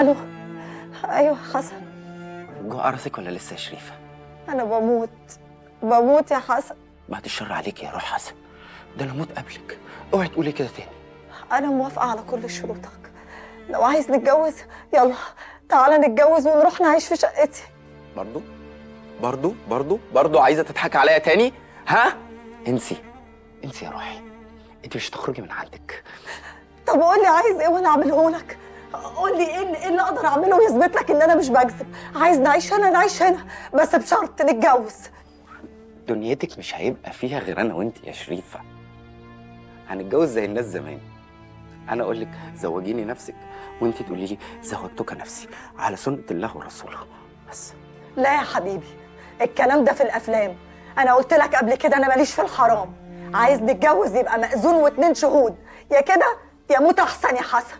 الو. ايوه حسن. جوه راسك ولا لسه يا شريفه؟ انا بموت يا حسن. بعد الشر عليك يا روح حسن، ده انا اموت قبلك. اوعي تقولي كده تاني. انا موافقه على كل شروطك. لو عايز نتجوز يلا تعالى نتجوز ونروح نعيش في شقتي. برضو عايزه تضحكي عليا تاني؟ ها؟ انسي يا روحي، انت مش هتخرجي من عندك. طب قول لي عايز ايه وانا اعمله لك. قول لي ايه اللي اقدر اعمله ويثبت لك ان انا مش بكذب. عايز نعيش هنا بس بشرط نتجوز. دنيتك مش هيبقى فيها غير انا وانت يا شريفه. هنتجوز زي الناس زمان. انا اقول لك زوجيني نفسك وانت تقولي لي زوجتك نفسي على سنه الله ورسوله بس. لا يا حبيبي، الكلام ده في الافلام. انا قلت لك قبل كده انا ماليش في الحرام. عايز نتجوز يبقى مأذون و2 شهود، يا كده يا موت احسن يا حسن.